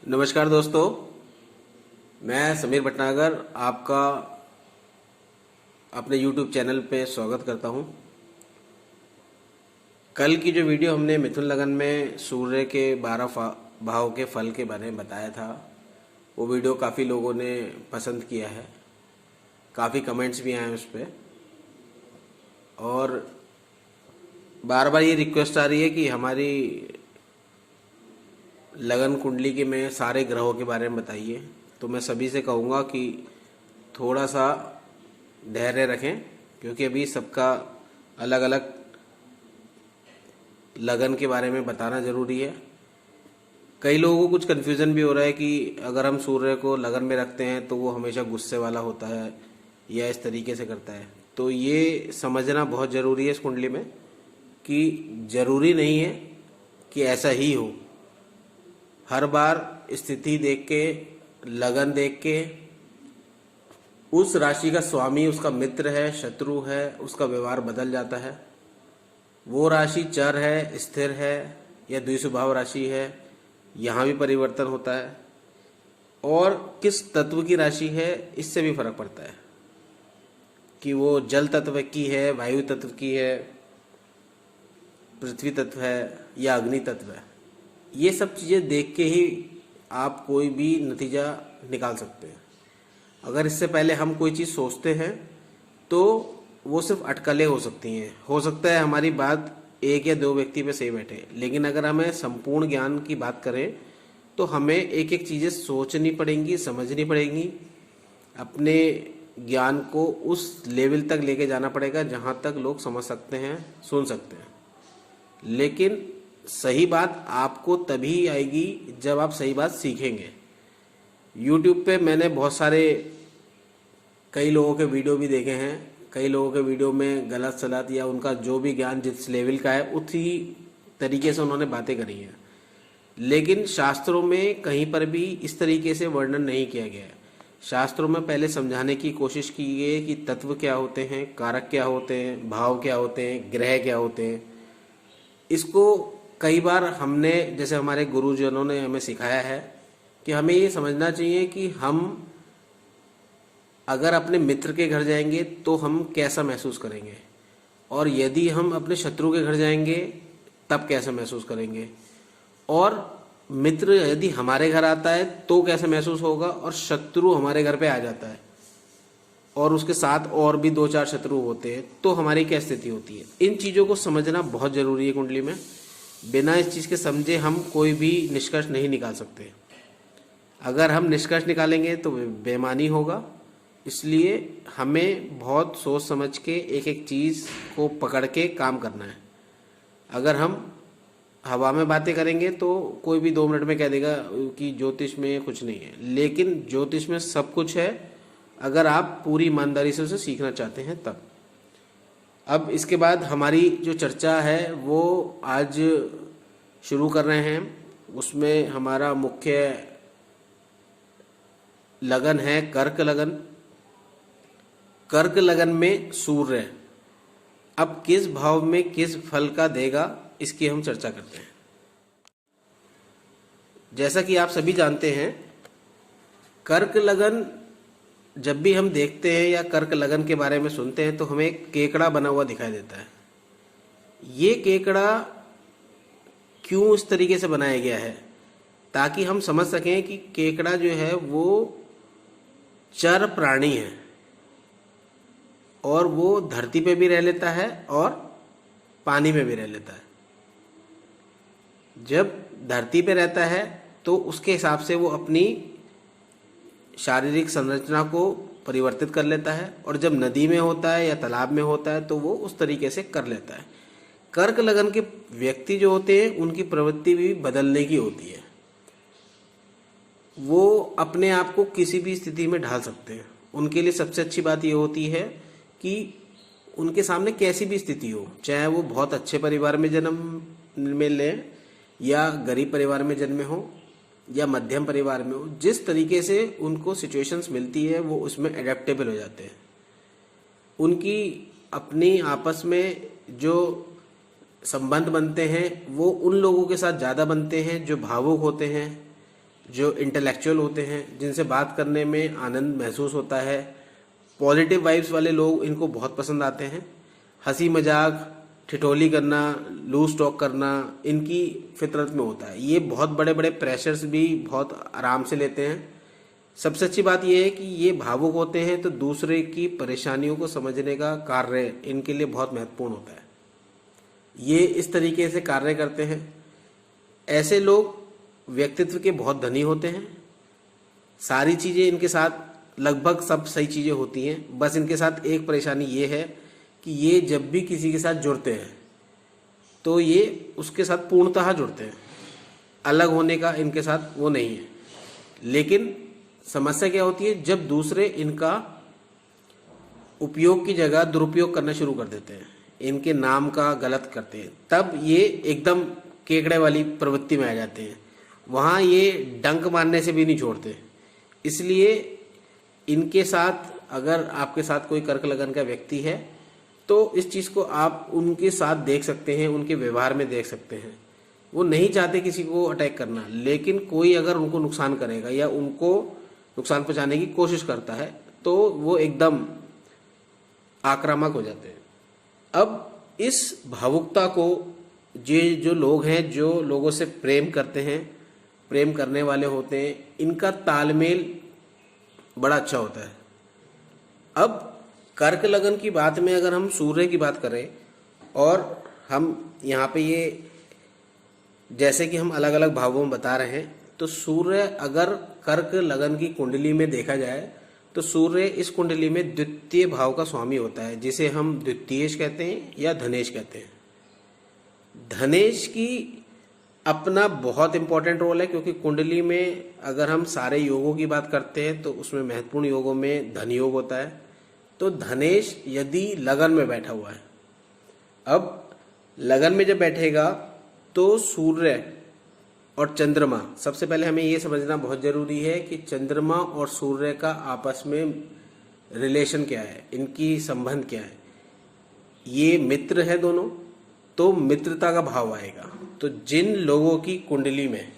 नमस्कार दोस्तों, मैं समीर भटनागर आपका अपने YouTube चैनल पे स्वागत करता हूं। कल की जो वीडियो हमने मिथुन लगन में सूर्य के 12 भाव के फल के बारे में बताया था, वो वीडियो काफ़ी लोगों ने पसंद किया है, काफ़ी कमेंट्स भी आए उस पर और बार बार ये रिक्वेस्ट आ रही है कि हमारी लगन कुंडली के में सारे ग्रहों के बारे में बताइए। तो मैं सभी से कहूँगा कि थोड़ा सा धैर्य रखें, क्योंकि अभी सबका अलग अलग लगन के बारे में बताना ज़रूरी है। कई लोगों को कुछ कन्फ्यूज़न भी हो रहा है कि अगर हम सूर्य को लगन में रखते हैं तो वो हमेशा गुस्से वाला होता है या इस तरीके से करता है। तो ये समझना बहुत ज़रूरी है इस कुंडली में कि ज़रूरी नहीं है कि ऐसा ही हो। हर बार स्थिति देख के, लगन देख के, उस राशि का स्वामी उसका मित्र है, शत्रु है, उसका व्यवहार बदल जाता है। वो राशि चर है, स्थिर है या द्विस्वभाव राशि है, यहाँ भी परिवर्तन होता है। और किस तत्व की राशि है इससे भी फर्क पड़ता है कि वो जल तत्व की है, वायु तत्व की है, पृथ्वी तत्व है या अग्नि तत्व है। ये सब चीज़ें देख के ही आप कोई भी नतीजा निकाल सकते हैं। अगर इससे पहले हम कोई चीज़ सोचते हैं तो वो सिर्फ अटकलें हो सकती हैं। हो सकता है हमारी बात एक या दो व्यक्ति पे सही बैठे, लेकिन अगर हमें संपूर्ण ज्ञान की बात करें तो हमें एक एक चीज़ें सोचनी पड़ेंगी, समझनी पड़ेंगी। अपने ज्ञान को उस लेवल तक लेके जाना पड़ेगा जहाँ तक लोग समझ सकते हैं, सुन सकते हैं। लेकिन सही बात आपको तभी आएगी जब आप सही बात सीखेंगे। YouTube पे मैंने बहुत सारे कई लोगों के वीडियो भी देखे हैं। कई लोगों के वीडियो में गलत सलत या उनका जो भी ज्ञान जिस लेवल का है उसी तरीके से उन्होंने बातें करी हैं, लेकिन शास्त्रों में कहीं पर भी इस तरीके से वर्णन नहीं किया गया है। शास्त्रों में पहले समझाने की कोशिश की गई है कि तत्व क्या होते हैं, कारक क्या होते हैं, भाव क्या होते हैं, ग्रह क्या होते हैं। इसको कई बार हमने, जैसे हमारे गुरुजनों ने हमें सिखाया है कि हमें ये समझना चाहिए कि हम अगर अपने मित्र के घर जाएंगे तो हम कैसा महसूस करेंगे, और यदि हम अपने शत्रु के घर जाएंगे तब कैसा महसूस करेंगे, और मित्र यदि हमारे घर आता है तो कैसा महसूस होगा, और शत्रु हमारे घर पे आ जाता है और उसके साथ और भी 2-4 शत्रु होते हैं तो हमारी क्या स्थिति होती है। इन चीज़ों को समझना बहुत ज़रूरी है कुंडली में। बिना इस चीज़ के समझे हम कोई भी निष्कर्ष नहीं निकाल सकते। अगर हम निष्कर्ष निकालेंगे तो बेईमानी होगा। इसलिए हमें बहुत सोच समझ के एक एक चीज़ को पकड़ के काम करना है। अगर हम हवा में बातें करेंगे तो कोई भी 2 मिनट में कह देगा कि ज्योतिष में कुछ नहीं है, लेकिन ज्योतिष में सब कुछ है अगर आप पूरी ईमानदारी से उसे सीखना चाहते हैं तब। अब इसके बाद हमारी जो चर्चा है वो आज शुरू कर रहे हैं। उसमें हमारा मुख्य लगन है कर्क लगन। कर्क लगन में सूर्य अब किस भाव में किस फल का देगा, इसकी हम चर्चा करते हैं। जैसा कि आप सभी जानते हैं, कर्क लगन जब भी हम देखते हैं या कर्क लगन के बारे में सुनते हैं तो हमें एक केकड़ा बना हुआ दिखाई देता है। ये केकड़ा क्यों इस तरीके से बनाया गया है, ताकि हम समझ सकें कि केकड़ा जो है वो चर प्राणी है और वो धरती पे भी रह लेता है और पानी में भी रह लेता है। जब धरती पे रहता है तो उसके हिसाब से वो अपनी शारीरिक संरचना को परिवर्तित कर लेता है, और जब नदी में होता है या तालाब में होता है तो वो उस तरीके से कर लेता है। कर्क लगन के व्यक्ति जो होते हैं उनकी प्रवृत्ति भी बदलने की होती है। वो अपने आप को किसी भी स्थिति में ढाल सकते हैं। उनके लिए सबसे अच्छी बात ये होती है कि उनके सामने कैसी भी स्थिति हो, चाहे वो बहुत अच्छे परिवार में जन्म में लें या गरीब परिवार में जन्मे हो या मध्यम परिवार में हो, जिस तरीके से उनको सिचुएशंस मिलती है वो उसमें एडेप्टेबल हो जाते हैं। उनकी अपनी आपस में जो संबंध बनते हैं वो उन लोगों के साथ ज़्यादा बनते हैं जो भावुक होते हैं, जो इंटेलेक्चुअल होते हैं, जिनसे बात करने में आनंद महसूस होता है। पॉजिटिव वाइब्स वाले लोग इनको बहुत पसंद आते हैं। हंसी मजाक, ठिठोली करना, लूज टॉक करना इनकी फितरत में होता है। ये बहुत बड़े बड़े प्रेशर्स भी बहुत आराम से लेते हैं। सबसे अच्छी बात यह है कि ये भावुक होते हैं, तो दूसरे की परेशानियों को समझने का कार्य इनके लिए बहुत महत्वपूर्ण होता है। ये इस तरीके से कार्य करते हैं। ऐसे लोग व्यक्तित्व के बहुत धनी होते हैं। सारी चीज़ें इनके साथ लगभग सब सही चीज़ें होती हैं। बस इनके साथ एक परेशानी ये है कि ये जब भी किसी के साथ जुड़ते हैं तो ये उसके साथ पूर्णतः जुड़ते हैं, अलग होने का इनके साथ वो नहीं है। लेकिन समस्या क्या होती है, जब दूसरे इनका उपयोग की जगह दुरुपयोग करना शुरू कर देते हैं, इनके नाम का गलत करते हैं, तब ये एकदम केकड़े वाली प्रवृत्ति में आ जाते हैं। वहाँ ये डंक मारने से भी नहीं छोड़ते। इसलिए इनके साथ अगर आपके साथ कोई कर्क लगन का व्यक्ति है तो इस चीज़ को आप उनके साथ देख सकते हैं, उनके व्यवहार में देख सकते हैं। वो नहीं चाहते किसी को अटैक करना, लेकिन कोई अगर उनको नुकसान करेगा या उनको नुकसान पहुंचाने की कोशिश करता है तो वो एकदम आक्रामक हो जाते हैं। अब इस भावुकता को ये जो लोग हैं, जो लोगों से प्रेम करते हैं, प्रेम करने वाले होते हैं, इनका तालमेल बड़ा अच्छा होता है। अब कर्क लगन की बात में अगर हम सूर्य की बात करें और हम यहाँ पे ये जैसे कि हम अलग अलग भावों में बता रहे हैं, तो सूर्य अगर कर्क लगन की कुंडली में देखा जाए तो सूर्य इस कुंडली में द्वितीय भाव का स्वामी होता है, जिसे हम द्वितीयेश कहते हैं या धनेश कहते हैं। धनेश की अपना बहुत इंपॉर्टेंट रोल है, क्योंकि कुंडली में अगर हम सारे योगों की बात करते हैं तो उसमें महत्वपूर्ण योगों में धन योग होता है। तो धनेश यदि लगन में बैठा हुआ है, अब लगन में जब बैठेगा तो सूर्य और चंद्रमा, सबसे पहले हमें ये समझना बहुत जरूरी है कि चंद्रमा और सूर्य का आपस में रिलेशन क्या है, इनकी संबंध क्या है। ये मित्र है दोनों, तो मित्रता का भाव आएगा। तो जिन लोगों की कुंडली में,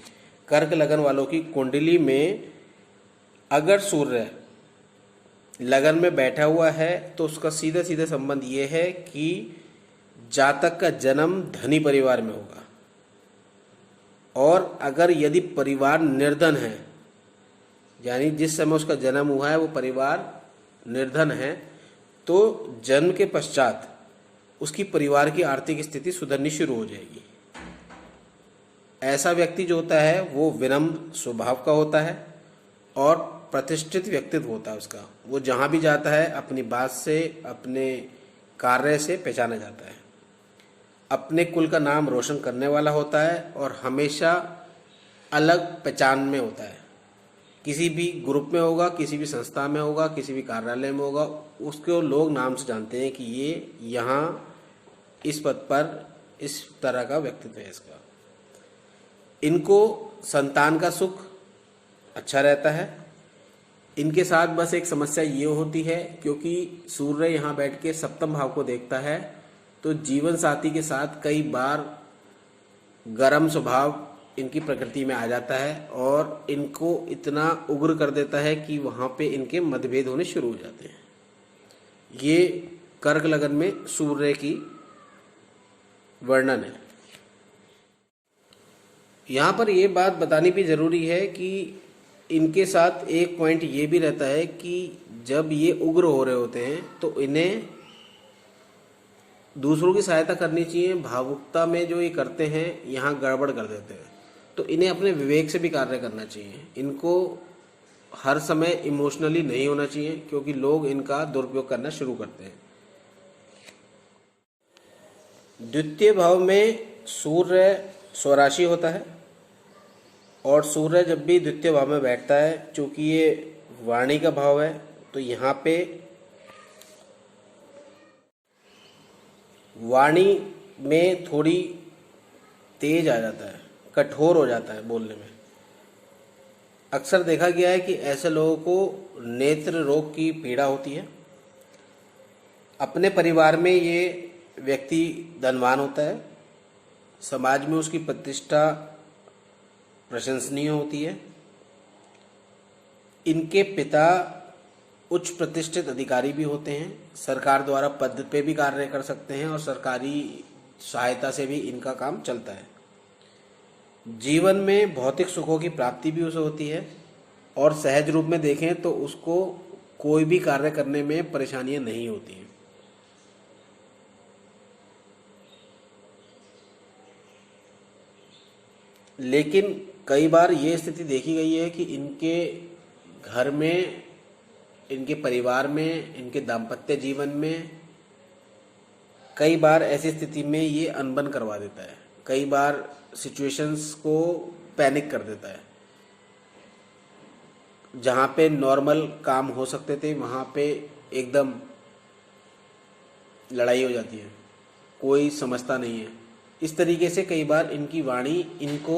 कर्क लगन वालों की कुंडली में अगर सूर्य लगन में बैठा हुआ है तो उसका सीधा सीधा संबंध ये है कि जातक का जन्म धनी परिवार में होगा। और अगर यदि परिवार निर्धन है, यानी जिस समय उसका जन्म हुआ है वो परिवार निर्धन है, तो जन्म के पश्चात उसकी परिवार की आर्थिक स्थिति सुधरनी शुरू हो जाएगी। ऐसा व्यक्ति जो होता है वो विनम्र स्वभाव का होता है और प्रतिष्ठित व्यक्तित्व होता है उसका। वो जहाँ भी जाता है अपनी बात से, अपने कार्य से पहचाना जाता है, अपने कुल का नाम रोशन करने वाला होता है और हमेशा अलग पहचान में होता है। किसी भी ग्रुप में होगा, किसी भी संस्था में होगा, किसी भी कार्यालय में होगा, उसको लोग नाम से जानते हैं कि ये यहाँ इस पद पर इस तरह का व्यक्तित्व है इसका। इनको संतान का सुख अच्छा रहता है। इनके साथ बस एक समस्या ये होती है, क्योंकि सूर्य यहाँ बैठ के सप्तम भाव को देखता है, तो जीवन साथी के साथ कई बार गर्म स्वभाव इनकी प्रकृति में आ जाता है और इनको इतना उग्र कर देता है कि वहाँ पे इनके मतभेद होने शुरू हो जाते हैं। ये कर्क लगन में सूर्य की वर्णन है। यहाँ पर ये बात बतानी भी जरूरी है कि इनके साथ एक पॉइंट ये भी रहता है कि जब ये उग्र हो रहे होते हैं तो इन्हें दूसरों की सहायता करनी चाहिए। भावुकता में जो ये करते हैं यहाँ गड़बड़ कर देते हैं, तो इन्हें अपने विवेक से भी कार्य करना चाहिए। इनको हर समय इमोशनली नहीं होना चाहिए, क्योंकि लोग इनका दुरुपयोग करना शुरू करते हैं। द्वितीय भाव में सूर्य स्वराशि होता है और सूर्य जब भी द्वितीय भाव में बैठता है, चूंकि ये वाणी का भाव है, तो यहाँ पे वाणी में थोड़ी तेज आ जाता है, कठोर हो जाता है बोलने में। अक्सर देखा गया है कि ऐसे लोगों को नेत्र रोग की पीड़ा होती है। अपने परिवार में ये व्यक्ति धनवान होता है, समाज में उसकी प्रतिष्ठा प्रशंसनीय होती है इनके पिता उच्च प्रतिष्ठित अधिकारी भी होते हैं, सरकार द्वारा पद पे भी कार्य कर सकते हैं और सरकारी सहायता से भी इनका काम चलता है। जीवन में भौतिक सुखों की प्राप्ति भी उसे होती है और सहज रूप में देखें तो उसको कोई भी कार्य करने में परेशानियां नहीं होती हैं। लेकिन कई बार ये स्थिति देखी गई है कि इनके घर में, इनके परिवार में, इनके दाम्पत्य जीवन में कई बार ऐसी स्थिति में ये अनबन करवा देता है, कई बार सिचुएशंस को पैनिक कर देता है। जहाँ पे नॉर्मल काम हो सकते थे वहाँ पे एकदम लड़ाई हो जाती है, कोई समझता नहीं है। इस तरीके से कई बार इनकी वाणी इनको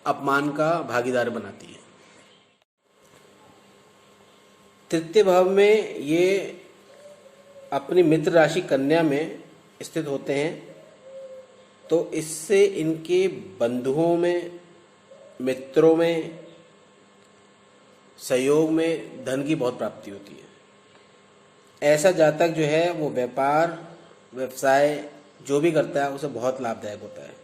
अपमान का भागीदार बनाती है। तृतीय भाव में ये अपनी मित्र राशि कन्या में स्थित होते हैं, तो इससे इनके बंधुओं में, मित्रों में, सहयोग में धन की बहुत प्राप्ति होती है। ऐसा जातक जो है वो व्यापार, व्यवसाय जो भी करता है उसे बहुत लाभदायक होता है।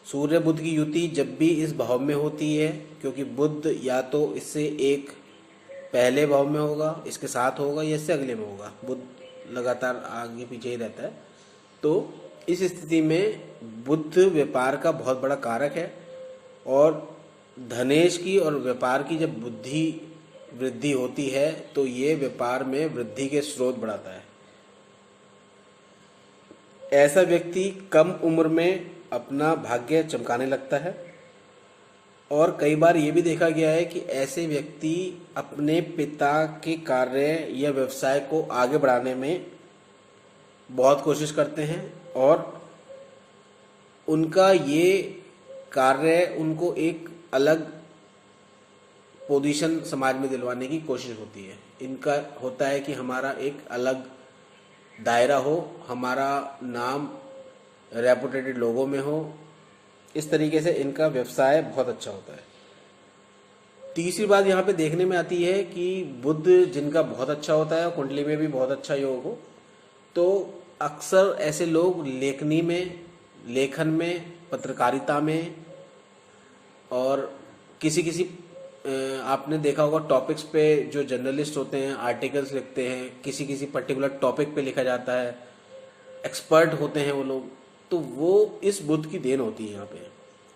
सूर्य बुध की युति जब भी इस भाव में होती है, क्योंकि बुध या तो इससे एक पहले भाव में होगा, इसके साथ होगा, या इससे अगले में होगा, बुध लगातार आगे पीछे ही रहता है। तो इस स्थिति में बुध व्यापार का बहुत बड़ा कारक है और धनेश की और व्यापार की जब बुद्धि वृद्धि होती है तो ये व्यापार में वृद्धि के स्रोत बढ़ाता है। ऐसा व्यक्ति कम उम्र में अपना भाग्य चमकाने लगता है और कई बार ये भी देखा गया है कि ऐसे व्यक्ति अपने पिता के कार्य या व्यवसाय को आगे बढ़ाने में बहुत कोशिश करते हैं और उनका ये कार्य उनको एक अलग पोजीशन समाज में दिलवाने की कोशिश होती है। इनका होता है कि हमारा एक अलग दायरा हो, हमारा नाम रेपुटेटेड लोगों में हो। इस तरीके से इनका व्यवसाय बहुत अच्छा होता है। तीसरी बात यहाँ पे देखने में आती है कि बुध जिनका बहुत अच्छा होता है और कुंडली में भी बहुत अच्छा योग हो, तो अक्सर ऐसे लोग लेखनी में, लेखन में, पत्रकारिता में और किसी आपने देखा होगा टॉपिक्स पे जो जर्नलिस्ट होते हैं आर्टिकल्स लिखते हैं, किसी पर्टिकुलर टॉपिक पे लिखा जाता है, एक्सपर्ट होते हैं वो लोग, तो वो इस बुध की देन होती है यहाँ पे।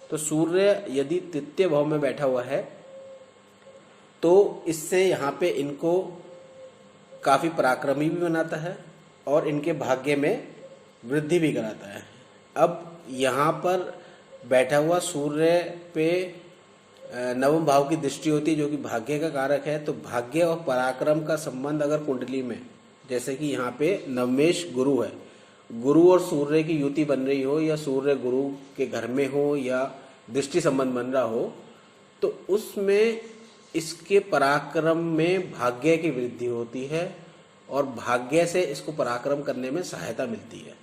तो सूर्य यदि तृतीय भाव में बैठा हुआ है तो इससे यहाँ पे इनको काफ़ी पराक्रमी भी बनाता है और इनके भाग्य में वृद्धि भी कराता है। अब यहाँ पर बैठा हुआ सूर्य पे नवम भाव की दृष्टि होती है जो कि भाग्य का कारक है। तो भाग्य और पराक्रम का संबंध अगर कुंडली में, जैसे कि यहाँ पे नवमेश गुरु है, गुरु और सूर्य की युति बन रही हो या सूर्य गुरु के घर में हो या दृष्टि संबंध बन रहा हो, तो उसमें इसके पराक्रम में भाग्य की वृद्धि होती है और भाग्य से इसको पराक्रम करने में सहायता मिलती है।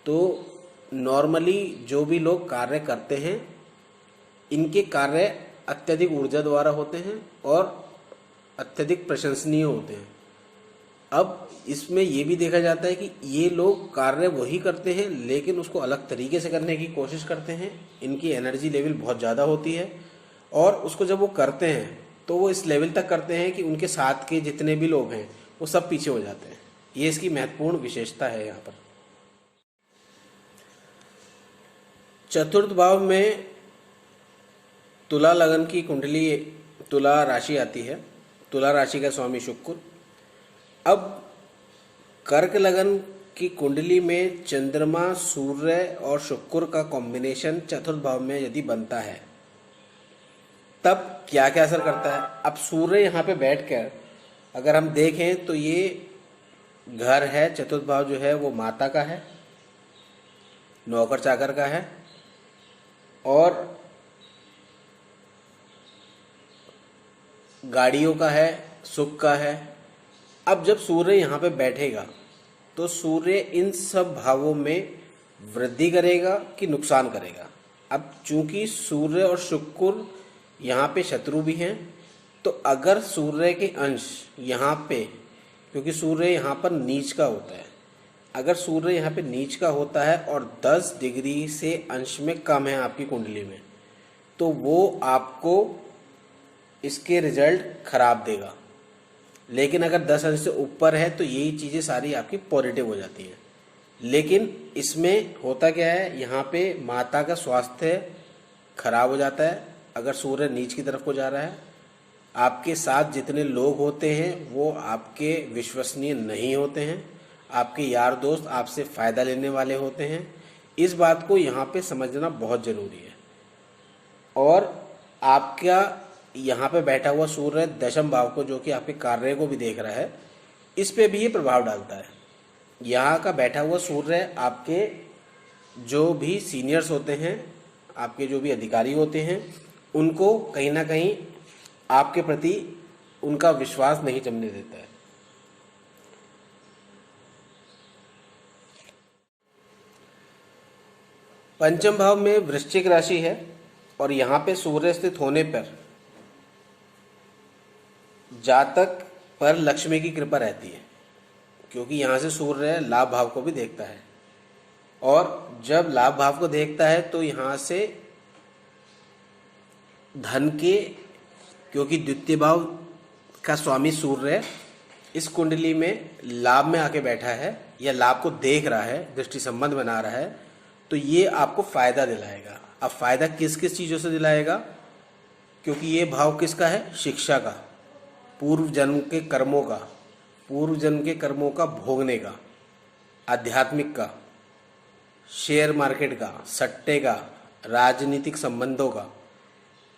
तो नॉर्मली जो भी लोग कार्य करते हैं इनके कार्य अत्यधिक ऊर्जा द्वारा होते हैं और अत्यधिक प्रशंसनीय होते हैं। अब इसमें ये भी देखा जाता है कि ये लोग कार्य वही करते हैं लेकिन उसको अलग तरीके से करने की कोशिश करते हैं। इनकी एनर्जी लेवल बहुत ज़्यादा होती है और उसको जब वो करते हैं तो वो इस लेवल तक करते हैं कि उनके साथ के जितने भी लोग हैं वो सब पीछे हो जाते हैं। ये इसकी महत्वपूर्ण विशेषता है। यहाँ पर चतुर्थ भाव में तुला लगन की कुंडली, तुला राशि आती है। तुला राशि का स्वामी शुक्र। अब कर्क लगन की कुंडली में चंद्रमा, सूर्य और शुक्र का कॉम्बिनेशन चतुर्थ भाव में यदि बनता है तब क्या क्या असर करता है। अब सूर्य यहाँ पे बैठकर अगर हम देखें तो ये घर है, चतुर्थ भाव जो है वो माता का है, नौकर चाकर का है और गाड़ियों का है, सुख का है। अब जब सूर्य यहाँ पे बैठेगा तो सूर्य इन सब भावों में वृद्धि करेगा कि नुकसान करेगा। अब चूंकि सूर्य और शुक्र यहाँ पे शत्रु भी हैं तो अगर सूर्य के अंश यहाँ पे, क्योंकि सूर्य यहाँ पर नीच का होता है, अगर सूर्य यहाँ पे नीच का होता है और 10 डिग्री से अंश में कम है आपकी कुंडली में, तो वो आपको इसके रिजल्ट खराब देगा। लेकिन अगर 10 अंश से ऊपर है तो यही चीज़ें सारी आपकी पॉजिटिव हो जाती हैं। लेकिन इसमें होता क्या है, यहाँ पे माता का स्वास्थ्य खराब हो जाता है अगर सूर्य नीच की तरफ को जा रहा है। आपके साथ जितने लोग होते हैं वो आपके विश्वसनीय नहीं होते हैं, आपके यार दोस्त आपसे फ़ायदा लेने वाले होते हैं। इस बात को यहाँ पे समझना बहुत ज़रूरी है। और आपका यहाँ पे बैठा हुआ सूर्य दशम भाव को, जो कि आपके कार्य को भी देख रहा है, इस पे भी ये प्रभाव डालता है। यहाँ का बैठा हुआ सूर्य आपके जो भी सीनियर्स होते हैं, आपके जो भी अधिकारी होते हैं, उनको कहीं ना कहीं आपके प्रति उनका विश्वास नहीं जमने देता है। पंचम भाव में वृश्चिक राशि है और यहाँ पे सूर्य स्थित होने पर जातक पर लक्ष्मी की कृपा रहती है, क्योंकि यहाँ से सूर्य लाभ भाव को भी देखता है। और जब लाभ भाव को देखता है तो यहाँ से धन के, क्योंकि द्वितीय भाव का स्वामी सूर्य इस कुंडली में लाभ में आके बैठा है या लाभ को देख रहा है, दृष्टि संबंध बना रहा है, तो ये आपको फायदा दिलाएगा। अब फायदा किस किस चीज़ों से दिलाएगा, क्योंकि ये भाव किसका है, शिक्षा का, पूर्व जन्म के कर्मों का, पूर्व जन्म के कर्मों का भोगने का, आध्यात्मिक का, शेयर मार्केट का, सट्टे का, राजनीतिक संबंधों का,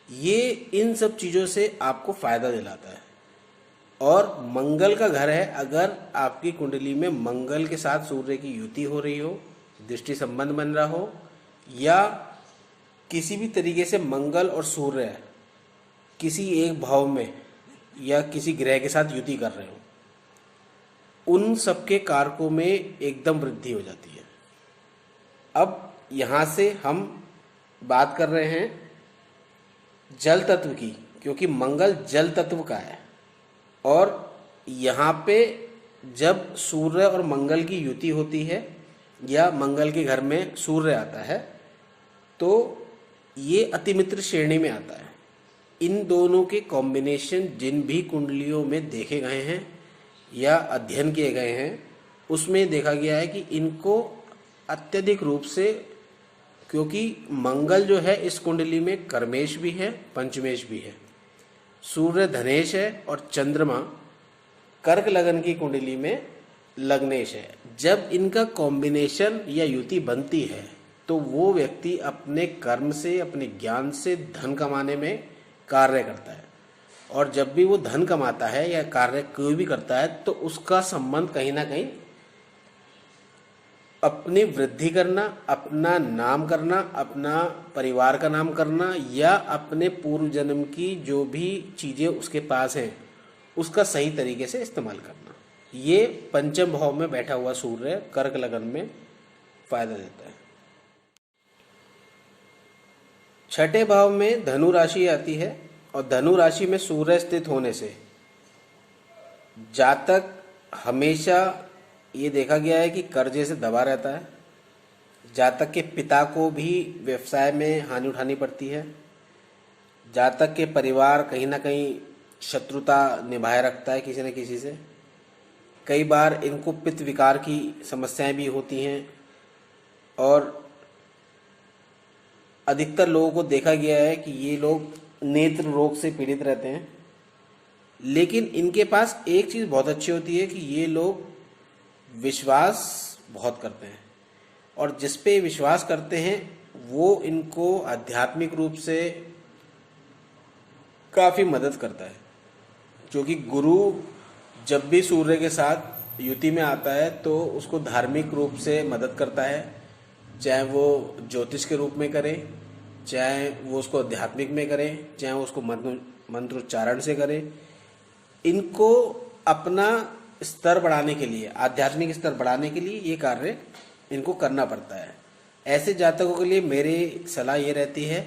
ये इन सब चीज़ों से आपको फायदा दिलाता है। और मंगल का घर है, अगर आपकी कुंडली में मंगल के साथ सूर्य की युति हो रही हो, दृष्टि संबंध बन रहा हो, या किसी भी तरीके से मंगल और सूर्य किसी एक भाव में या किसी ग्रह के साथ युति कर रहे हो, उन सबके कारकों में एकदम वृद्धि हो जाती है। अब यहाँ से हम बात कर रहे हैं जल तत्व की, क्योंकि मंगल जल तत्व का है। और यहाँ पे जब सूर्य और मंगल की युति होती है या मंगल के घर में सूर्य आता है, तो ये अतिमित्र श्रेणी में आता है। इन दोनों के कॉम्बिनेशन जिन भी कुंडलियों में देखे गए हैं या अध्ययन किए गए हैं, उसमें देखा गया है कि इनको अत्यधिक रूप से, क्योंकि मंगल जो है इस कुंडली में कर्मेश भी है, पंचमेश भी है, सूर्य धनेश है और चंद्रमा कर्क लगन की कुंडली में लग्नेश है। जब इनका कॉम्बिनेशन या युति बनती है तो वो व्यक्ति अपने कर्म से, अपने ज्ञान से धन कमाने में कार्य करता है। और जब भी वो धन कमाता है या कार्य कोई भी करता है तो उसका संबंध कहीं ना कहीं अपनी वृद्धि करना, अपना नाम करना, अपना परिवार का नाम करना, या अपने पूर्व जन्म की जो भी चीज़ें उसके पास हैं उसका सही तरीके से इस्तेमाल करना, ये पंचम भाव में बैठा हुआ सूर्य कर्क लगन में फायदा देता है। छठे भाव में धनु राशि आती है और धनु राशि में सूर्य स्थित होने से जातक हमेशा ये देखा गया है कि कर्जे से दबा रहता है। जातक के पिता को भी व्यवसाय में हानि उठानी पड़ती है। जातक के परिवार कहीं ना कहीं शत्रुता निभाए रखता है किसी न किसी से। कई बार इनको पित्त विकार की समस्याएं भी होती हैं और अधिकतर लोगों को देखा गया है कि ये लोग नेत्र रोग से पीड़ित रहते हैं। लेकिन इनके पास एक चीज़ बहुत अच्छी होती है कि ये लोग विश्वास बहुत करते हैं और जिस पे विश्वास करते हैं वो इनको आध्यात्मिक रूप से काफ़ी मदद करता है। क्योंकि गुरु जब भी सूर्य के साथ युति में आता है तो उसको धार्मिक रूप से मदद करता है, चाहे वो ज्योतिष के रूप में करे, चाहे वो उसको आध्यात्मिक में करे, चाहे वो उसको मंत्रोच्चारण से करे। इनको अपना स्तर बढ़ाने के लिए, आध्यात्मिक स्तर बढ़ाने के लिए ये कार्य इनको करना पड़ता है। ऐसे जातकों के लिए मेरी सलाह ये रहती है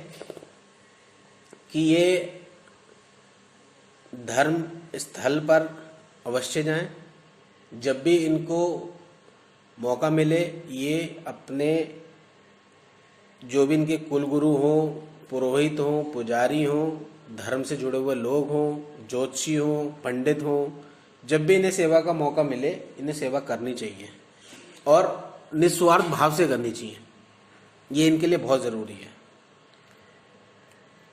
कि ये धर्म स्थल पर अवश्य जाएं। जब भी इनको मौका मिले ये अपने जो भी इनके कुलगुरु हों, पुरोहित हों, पुजारी हों, धर्म से जुड़े हुए लोग हों, ज्योतिषी हों, पंडित हों, जब भी इन्हें सेवा का मौका मिले इन्हें सेवा करनी चाहिए और निस्वार्थ भाव से करनी चाहिए। ये इनके लिए बहुत ज़रूरी है।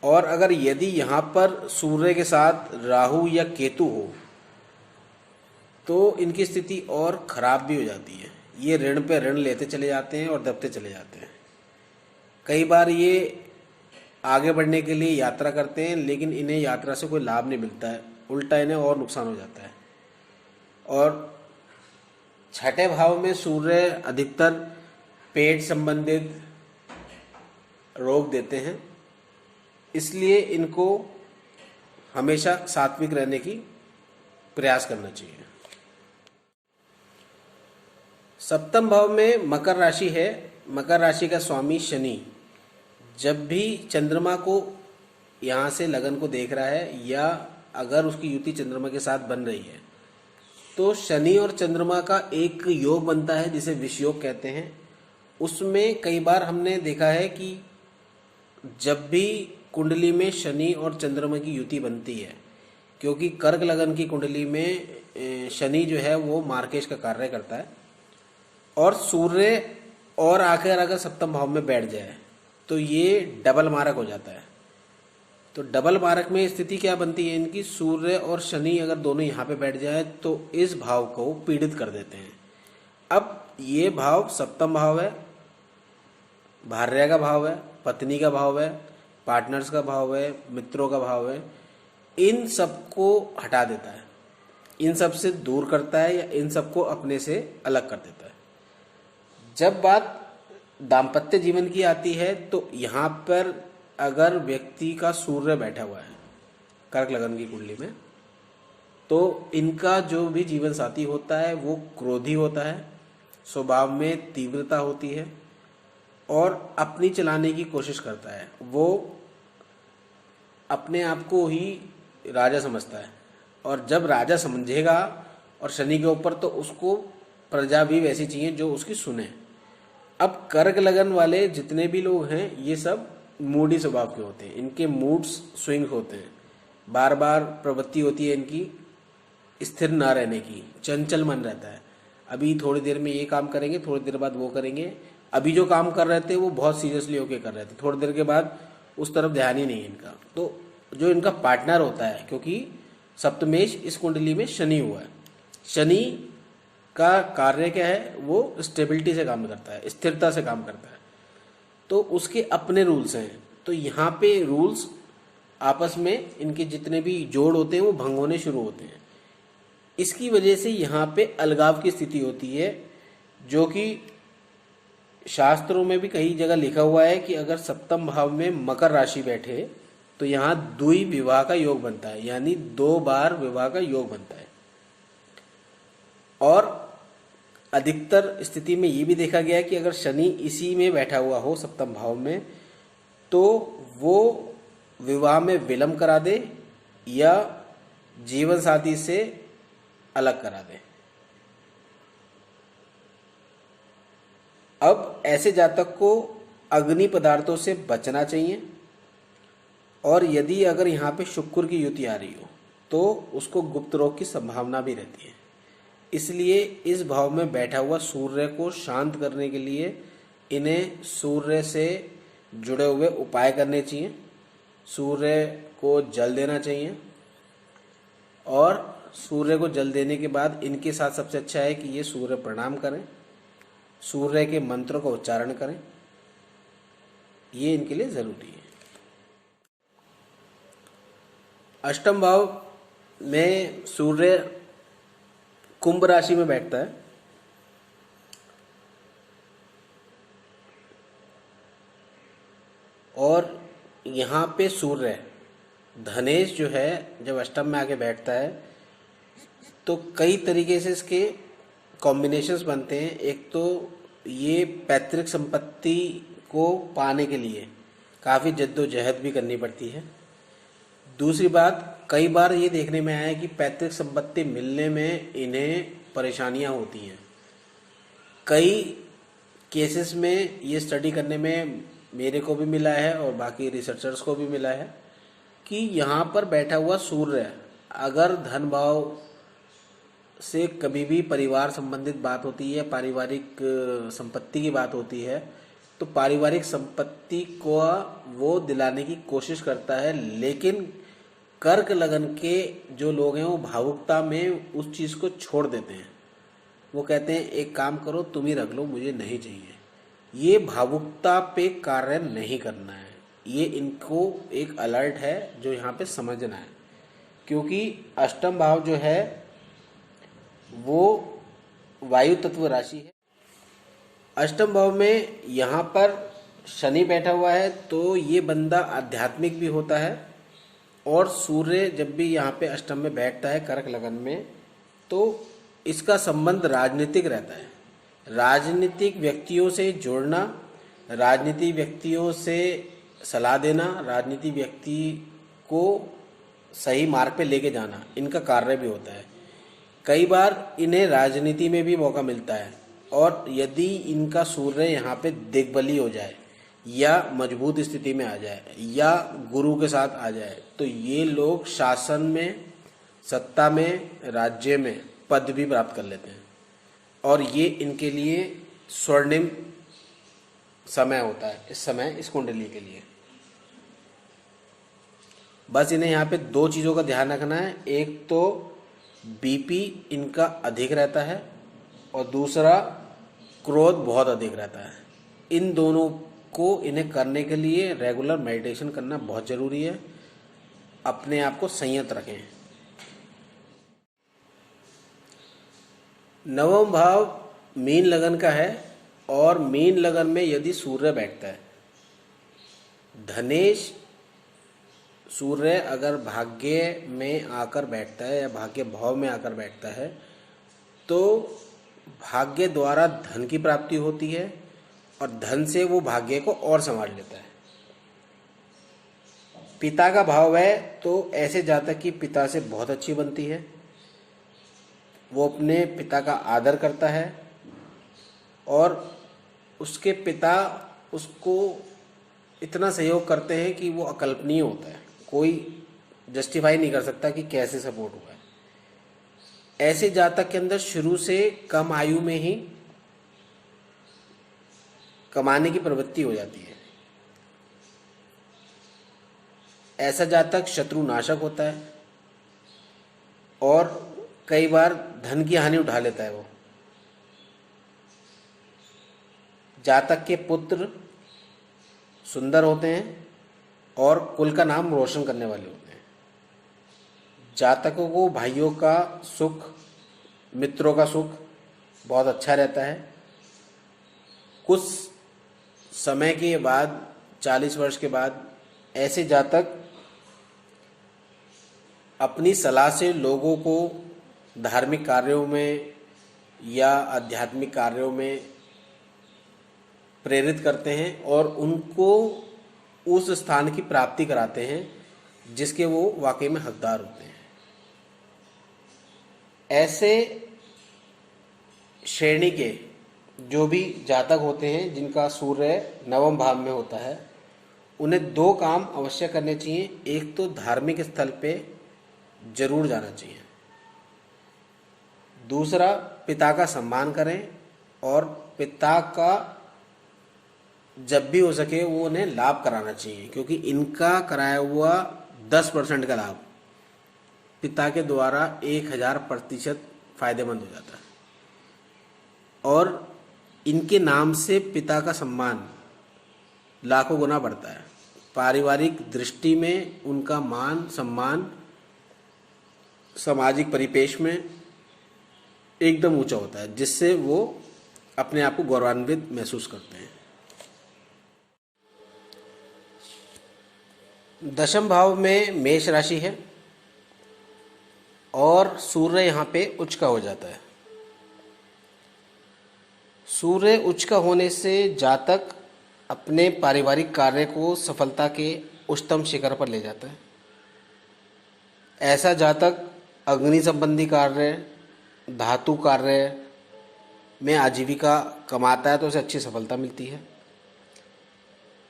और अगर यदि यहाँ पर सूर्य के साथ राहु या केतु हो तो इनकी स्थिति और खराब भी हो जाती है। ये ऋण पे ऋण लेते चले जाते हैं और दबते चले जाते हैं। कई बार ये आगे बढ़ने के लिए यात्रा करते हैं लेकिन इन्हें यात्रा से कोई लाभ नहीं मिलता है, उल्टा इन्हें और नुकसान हो जाता है। और छठे भाव में सूर्य अधिकतर पेट संबंधित रोग देते हैं, इसलिए इनको हमेशा सात्विक रहने की प्रयास करना चाहिए। सप्तम भाव में मकर राशि है। मकर राशि का स्वामी शनि जब भी चंद्रमा को यहाँ से लगन को देख रहा है या अगर उसकी युति चंद्रमा के साथ बन रही है तो शनि और चंद्रमा का एक योग बनता है जिसे विष योग कहते हैं। उसमें कई बार हमने देखा है कि जब भी कुंडली में शनि और चंद्रमा की युति बनती है, क्योंकि कर्क लगन की कुंडली में शनि जो है वो मार्केश का कार्य करता है और सूर्य और आकर अगर सप्तम भाव में बैठ जाए तो ये डबल मारक हो जाता है। तो डबल मारक में स्थिति क्या बनती है इनकी, सूर्य और शनि अगर दोनों यहाँ पे बैठ जाए तो इस भाव को पीड़ित कर देते हैं। अब ये भाव सप्तम भाव है, भार्या का भाव है, पत्नी का भाव है, पार्टनर्स का भाव है, मित्रों का भाव है। इन सबको हटा देता है, इन सब से दूर करता है या इन सबको अपने से अलग कर देता है। जब बात दाम्पत्य जीवन की आती है तो यहाँ पर अगर व्यक्ति का सूर्य बैठा हुआ है कर्क लगन की कुंडली में तो इनका जो भी जीवन साथी होता है वो क्रोधी होता है, स्वभाव में तीव्रता होती है और अपनी चलाने की कोशिश करता है। वो अपने आप को ही राजा समझता है और जब राजा समझेगा और शनि के ऊपर तो उसको प्रजा भी वैसी चाहिए जो उसकी सुने। अब कर्क लगन वाले जितने भी लोग हैं ये सब मूडी स्वभाव के होते हैं, इनके मूड्स स्विंग होते हैं, बार बार प्रवृत्ति होती है इनकी स्थिर ना रहने की, चंचल मन रहता है। अभी थोड़ी देर में ये काम करेंगे, थोड़ी देर बाद वो करेंगे। अभी जो काम कर रहे थे वो बहुत सीरियसली होके कर रहे थे, थोड़ी देर के बाद उस तरफ ध्यान ही नहीं है इनका। तो जो इनका पार्टनर होता है, क्योंकि सप्तमेश इस कुंडली में शनि हुआ है, शनि का कार्य क्या है, वो स्टेबिलिटी से काम करता है, स्थिरता से काम करता है। तो उसके अपने रूल्स हैं। तो यहाँ पे रूल्स आपस में इनके जितने भी जोड़ होते हैं वो भंग होने शुरू होते हैं। इसकी वजह से यहाँ पे अलगाव की स्थिति होती है, जो कि शास्त्रों में भी कई जगह लिखा हुआ है कि अगर सप्तम भाव में मकर राशि बैठे तो यहाँ द्वि विवाह का योग बनता है, यानी 2 बार विवाह का योग बनता है। और अधिकतर स्थिति में ये भी देखा गया कि अगर शनि इसी में बैठा हुआ हो सप्तम भाव में तो वो विवाह में विलंब करा दे या जीवन साथी से अलग करा दे। अब ऐसे जातक को अग्नि पदार्थों से बचना चाहिए और यदि अगर यहाँ पे शुक्र की युति आ रही हो तो उसको गुप्त रोग की संभावना भी रहती है। इसलिए इस भाव में बैठा हुआ सूर्य को शांत करने के लिए इन्हें सूर्य से जुड़े हुए उपाय करने चाहिए, सूर्य को जल देना चाहिए और सूर्य को जल देने के बाद इनके साथ सबसे अच्छा है कि ये सूर्य प्रणाम करें, सूर्य के मंत्र का उच्चारण करें, ये इनके लिए ज़रूरी है। अष्टम भाव में सूर्य कुंभ राशि में बैठता है और यहाँ पे सूर्य धनेश जो है जब अष्टम में आके बैठता है तो कई तरीके से इसके कॉम्बिनेशंस बनते हैं। एक तो ये पैतृक संपत्ति को पाने के लिए काफ़ी जद्दोजहद भी करनी पड़ती है। दूसरी बात, कई बार ये देखने में आया है कि पैतृक संपत्ति मिलने में इन्हें परेशानियां होती हैं। कई केसेस में ये स्टडी करने में मेरे को भी मिला है और बाकी रिसर्चर्स को भी मिला है कि यहाँ पर बैठा हुआ सूर्य अगर धन भाव से कभी भी परिवार संबंधित बात होती है, पारिवारिक संपत्ति की बात होती है, तो पारिवारिक संपत्ति को वो दिलाने की कोशिश करता है, लेकिन कर्क लगन के जो लोग हैं वो भावुकता में उस चीज़ को छोड़ देते हैं। वो कहते हैं एक काम करो, तुम ही रख लो, मुझे नहीं चाहिए। ये भावुकता पे कार्य नहीं करना है, ये इनको एक अलर्ट है जो यहाँ पे समझना है। क्योंकि अष्टम भाव जो है वो वायु तत्व राशि है। अष्टम भाव में यहाँ पर शनि बैठा हुआ है, तो ये बंदा आध्यात्मिक भी होता है। और सूर्य जब भी यहाँ पे अष्टम में बैठता है कर्क लगन में, तो इसका संबंध राजनीतिक रहता है। राजनीतिक व्यक्तियों से जुड़ना, राजनीतिक व्यक्तियों से सलाह देना, राजनीतिक व्यक्ति को सही मार्ग पे लेके जाना, इनका कार्य भी होता है। कई बार इन्हें राजनीति में भी मौका मिलता है, और यदि इनका सूर्य यहाँ पे दिग्बली हो जाए या मजबूत स्थिति में आ जाए या गुरु के साथ आ जाए, तो ये लोग शासन में, सत्ता में, राज्य में पद भी प्राप्त कर लेते हैं। और ये इनके लिए स्वर्णिम समय होता है इस समय इस कुंडली के लिए। बस इन्हें यहाँ पे दो चीज़ों का ध्यान रखना है, एक तो बीपी इनका अधिक रहता है और दूसरा क्रोध बहुत अधिक रहता है। इन दोनों को इन्हें करने के लिए रेगुलर मेडिटेशन करना बहुत ज़रूरी है। अपने आप को संयत रखें। नवम भाव मीन लगन का है, और मीन लगन में यदि सूर्य बैठता है, धनेश सूर्य अगर भाग्य में आकर बैठता है या भाग्य भाव में आकर बैठता है, तो भाग्य द्वारा धन की प्राप्ति होती है और धन से वो भाग्य को और संभाल लेता है। पिता का भाव है तो ऐसे जातक की पिता से बहुत अच्छी बनती है, वो अपने पिता का आदर करता है और उसके पिता उसको इतना सहयोग करते हैं कि वो अकल्पनीय होता है, कोई जस्टिफाई नहीं कर सकता कि कैसे सपोर्ट हुआ है। ऐसे जातक के अंदर शुरू से कम आयु में ही कमाने की प्रवृत्ति हो जाती है। ऐसा जातक शत्रु नाशक होता है और कई बार धन की हानि उठा लेता है। वो जातक के पुत्र सुंदर होते हैं और कुल का नाम रोशन करने वाले होते हैं। जातकों को भाइयों का सुख, मित्रों का सुख बहुत अच्छा रहता है। कुछ समय के बाद, 40 वर्ष के बाद, ऐसे जातक अपनी सलाह से लोगों को धार्मिक कार्यों में या आध्यात्मिक कार्यों में प्रेरित करते हैं और उनको उस स्थान की प्राप्ति कराते हैं जिसके वो वाकई में हकदार होते हैं। ऐसे श्रेणी के जो भी जातक होते हैं जिनका सूर्य नवम भाव में होता है, उन्हें दो काम अवश्य करने चाहिए। एक तो धार्मिक स्थल पे जरूर जाना चाहिए, दूसरा पिता का सम्मान करें और पिता का जब भी हो सके वो उन्हें लाभ कराना चाहिए, क्योंकि इनका कराया हुआ 10% का लाभ पिता के द्वारा 1000% फायदेमंद हो जाता है और इनके नाम से पिता का सम्मान लाखों गुना बढ़ता है। पारिवारिक दृष्टि में उनका मान सम्मान सामाजिक परिपेश में एकदम ऊंचा होता है, जिससे वो अपने आप को गौरवान्वित महसूस करते हैं। दशम भाव में मेष राशि है और सूर्य यहाँ पे उच्च का हो जाता है। सूर्य उच्च का होने से जातक अपने पारिवारिक कार्य को सफलता के उच्चतम शिखर पर ले जाता है। ऐसा जातक अग्नि संबंधी कार्य, धातु कार्य में आजीविका कमाता है तो उसे अच्छी सफलता मिलती है।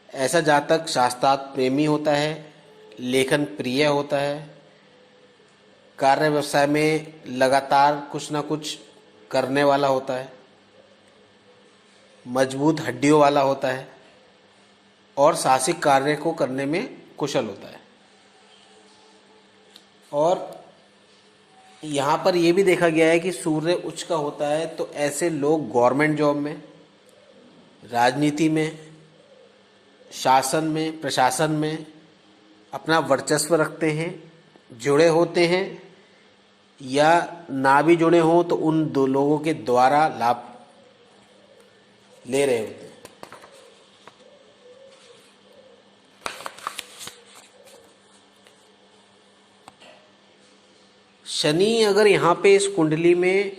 ऐसा जातक शास्त्रार्थ प्रेमी होता है, लेखन प्रिय होता है, कार्य व्यवसाय में लगातार कुछ ना कुछ करने वाला होता है, मजबूत हड्डियों वाला होता है और साहसिक कार्य को करने में कुशल होता है। और यहाँ पर यह भी देखा गया है कि सूर्य उच्च का होता है तो ऐसे लोग गवर्नमेंट जॉब में, राजनीति में, शासन में, प्रशासन में अपना वर्चस्व रखते हैं, जुड़े होते हैं, या ना भी जुड़े हों तो उन दो लोगों के द्वारा लाभ ले रहे होते हैं। शनि अगर यहाँ पे इस कुंडली में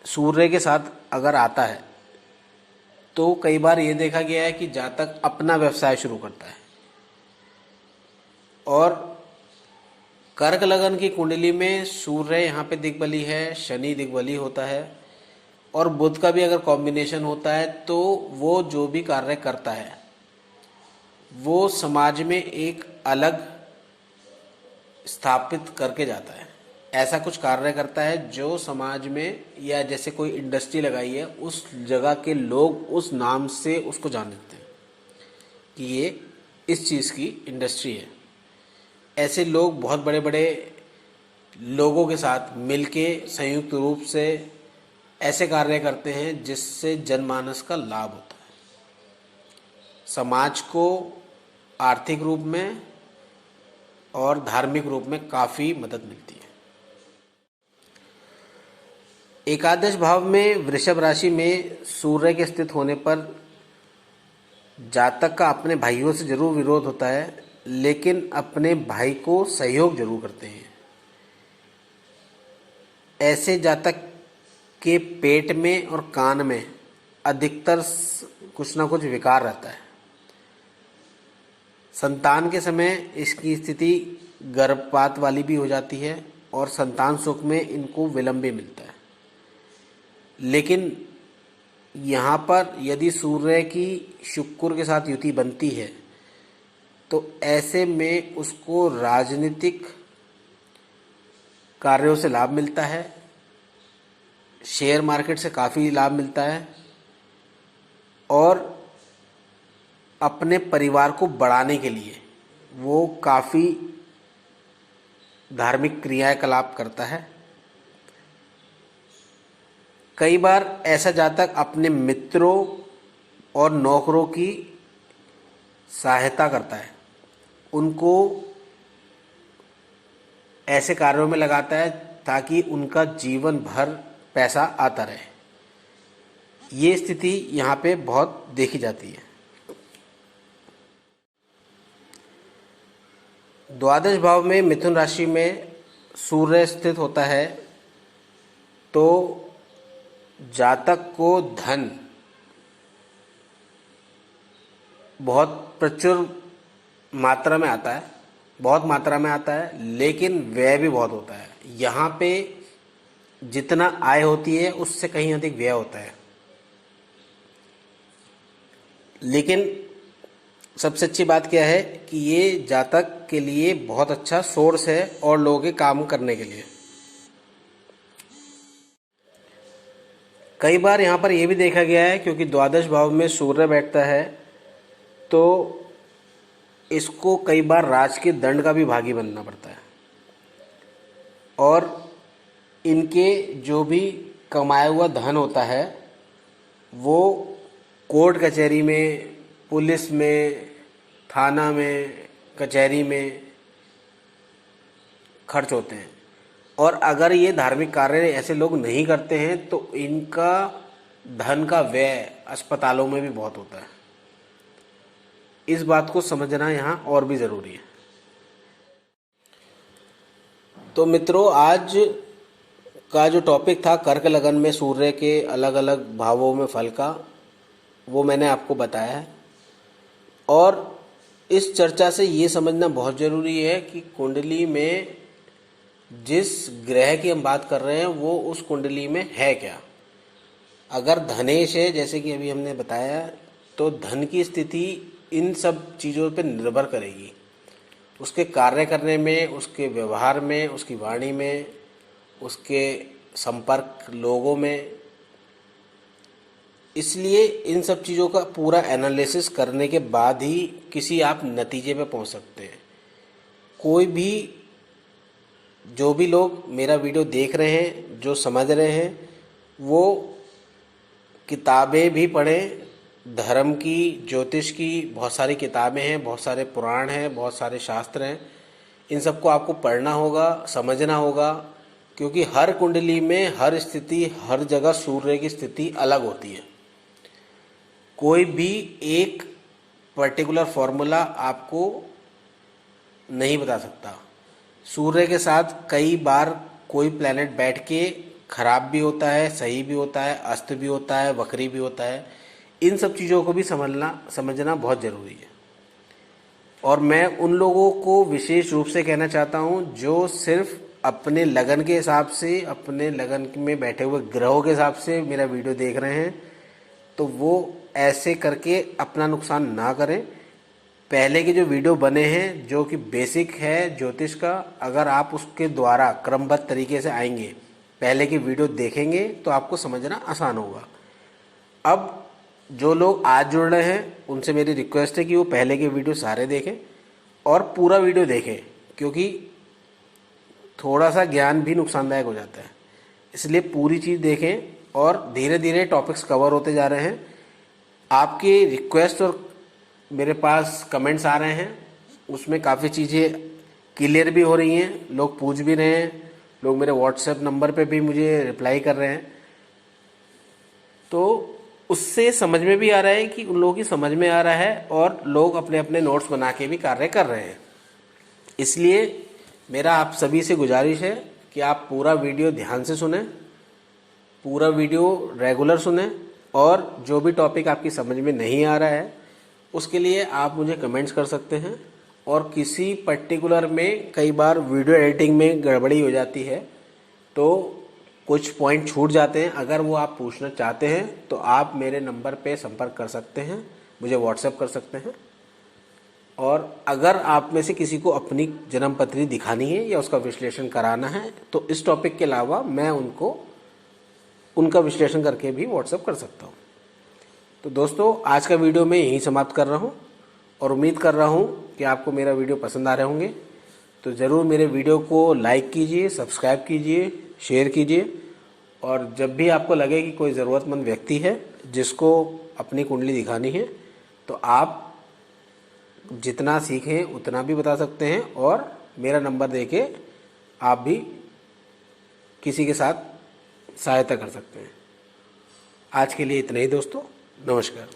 सूर्य के साथ अगर आता है तो कई बार ये देखा गया है कि जातक अपना व्यवसाय शुरू करता है। और कर्क लगन की कुंडली में सूर्य यहाँ पे दिग्बली है, शनि दिग्बली होता है और बुध का भी अगर कॉम्बिनेशन होता है तो वो जो भी कार्य करता है वो समाज में एक अलग स्थापित करके जाता है। ऐसा कुछ कार्य करता है जो समाज में, या जैसे कोई इंडस्ट्री लगाई है, उस जगह के लोग उस नाम से उसको जानते हैं कि ये इस चीज़ की इंडस्ट्री है। ऐसे लोग बहुत बड़े बड़े लोगों के साथ मिलके संयुक्त रूप से ऐसे कार्य करते हैं जिससे जनमानस का लाभ होता है, समाज को आर्थिक रूप में और धार्मिक रूप में काफ़ी मदद मिलती है। एकादश भाव में वृषभ राशि में सूर्य के स्थित होने पर जातक का अपने भाइयों से जरूर विरोध होता है, लेकिन अपने भाई को सहयोग जरूर करते हैं। ऐसे जातक के पेट में और कान में अधिकतर कुछ ना कुछ विकार रहता है। संतान के समय इसकी स्थिति गर्भपात वाली भी हो जाती है और संतान सुख में इनको विलंब भी मिलता है। लेकिन यहाँ पर यदि सूर्य की शुक्र के साथ युति बनती है तो ऐसे में उसको राजनीतिक कार्यों से लाभ मिलता है, शेयर मार्केट से काफ़ी लाभ मिलता है और अपने परिवार को बढ़ाने के लिए वो काफ़ी धार्मिक क्रियाकलाप करता है। कई बार ऐसा जातक अपने मित्रों और नौकरों की सहायता करता है, उनको ऐसे कार्यों में लगाता है ताकि उनका जीवन भर पैसा आता रहे। ये स्थिति यहाँ पे बहुत देखी जाती है। द्वादश भाव में मिथुन राशि में सूर्य स्थित होता है तो जातक को धन बहुत प्रचुर मात्रा में आता है, बहुत मात्रा में आता है, लेकिन व्यय भी बहुत होता है। यहाँ पे जितना आय होती है उससे कहीं अधिक व्यय होता है। लेकिन सबसे अच्छी बात क्या है कि ये जातक के लिए बहुत अच्छा सोर्स है और लोगों के काम करने के लिए। कई बार यहाँ पर यह भी देखा गया है क्योंकि द्वादश भाव में सूर्य बैठता है तो इसको कई बार राज के दंड का भी भागी बनना पड़ता है और इनके जो भी कमाया हुआ धन होता है वो कोर्ट कचहरी में, पुलिस में, थाना में, कचहरी में खर्च होते हैं। और अगर ये धार्मिक कार्य ऐसे लोग नहीं करते हैं तो इनका धन का व्यय अस्पतालों में भी बहुत होता है। इस बात को समझना यहाँ और भी ज़रूरी है। तो मित्रों, आज का जो टॉपिक था कर्क लगन में सूर्य के अलग अलग भावों में फल का, वो मैंने आपको बताया है। और इस चर्चा से ये समझना बहुत ज़रूरी है कि कुंडली में जिस ग्रह की हम बात कर रहे हैं वो उस कुंडली में है क्या। अगर धनेश है, जैसे कि अभी हमने बताया, तो धन की स्थिति इन सब चीज़ों पर निर्भर करेगी, उसके कार्य करने में, उसके व्यवहार में, उसकी वाणी में, उसके संपर्क लोगों में। इसलिए इन सब चीज़ों का पूरा एनालिसिस करने के बाद ही किसी आप नतीजे पे पहुंच सकते हैं। कोई भी, जो भी लोग मेरा वीडियो देख रहे हैं, जो समझ रहे हैं, वो किताबें भी पढ़ें, धर्म की, ज्योतिष की बहुत सारी किताबें हैं, बहुत सारे पुराण हैं, बहुत सारे शास्त्र हैं। इन सबको आपको पढ़ना होगा, समझना होगा, क्योंकि हर कुंडली में, हर स्थिति, हर जगह सूर्य की स्थिति अलग होती है। कोई भी एक पर्टिकुलर फॉर्मूला आपको नहीं बता सकता। सूर्य के साथ कई बार कोई प्लैनेट बैठ के खराब भी होता है, सही भी होता है, अस्त भी होता है, वक्री भी होता है। इन सब चीज़ों को भी समझना बहुत ज़रूरी है। और मैं उन लोगों को विशेष रूप से कहना चाहता हूँ जो सिर्फ अपने लगन के हिसाब से, अपने लगन में बैठे हुए ग्रहों के हिसाब से मेरा वीडियो देख रहे हैं, तो वो ऐसे करके अपना नुकसान ना करें। पहले के जो वीडियो बने हैं, जो कि बेसिक है ज्योतिष का, अगर आप उसके द्वारा क्रमबद्ध तरीके से आएंगे, पहले की वीडियो देखेंगे, तो आपको समझना आसान होगा। अब जो लोग आज जुड़ रहे हैं, उनसे मेरी रिक्वेस्ट है कि वो पहले के वीडियो सारे देखें और पूरा वीडियो देखें, क्योंकि थोड़ा सा ज्ञान भी नुकसानदायक हो जाता है। इसलिए पूरी चीज़ देखें और धीरे धीरे टॉपिक्स कवर होते जा रहे हैं। आपकी रिक्वेस्ट और मेरे पास कमेंट्स आ रहे हैं, उसमें काफ़ी चीज़ें क्लियर भी हो रही हैं, लोग पूछ भी रहे हैं, लोग मेरे व्हाट्सएप नंबर पे भी मुझे रिप्लाई कर रहे हैं। तो उससे समझ में भी आ रहा है कि उन लोगों की समझ में आ रहा है और लोग अपने अपने नोट्स बना के भी कार्य कर रहे हैं। इसलिए मेरा आप सभी से गुजारिश है कि आप पूरा वीडियो ध्यान से सुनें, पूरा वीडियो रेगुलर सुनें, और जो भी टॉपिक आपकी समझ में नहीं आ रहा है उसके लिए आप मुझे कमेंट्स कर सकते हैं। और किसी पर्टिकुलर में कई बार वीडियो एडिटिंग में गड़बड़ी हो जाती है, तो कुछ पॉइंट छूट जाते हैं। अगर वो आप पूछना चाहते हैं तो आप मेरे नंबर पे संपर्क कर सकते हैं, मुझे व्हाट्सएप कर सकते हैं। और अगर आप में से किसी को अपनी जन्म पत्री दिखानी है या उसका विश्लेषण कराना है, तो इस टॉपिक के अलावा मैं उनका विश्लेषण करके भी व्हाट्सएप कर सकता हूँ। तो दोस्तों, आज का वीडियो मैं यहीं समाप्त कर रहा हूँ और उम्मीद कर रहा हूँ कि आपको मेरा वीडियो पसंद आ रहे होंगे। तो ज़रूर मेरे वीडियो को लाइक कीजिए, सब्सक्राइब कीजिए, शेयर कीजिए। और जब भी आपको लगे कि कोई ज़रूरतमंद व्यक्ति है जिसको अपनी कुंडली दिखानी है, तो आप जितना सीखें उतना भी बता सकते हैं और मेरा नंबर देके आप भी किसी के साथ सहायता कर सकते हैं। आज के लिए इतना ही दोस्तों, नमस्कार।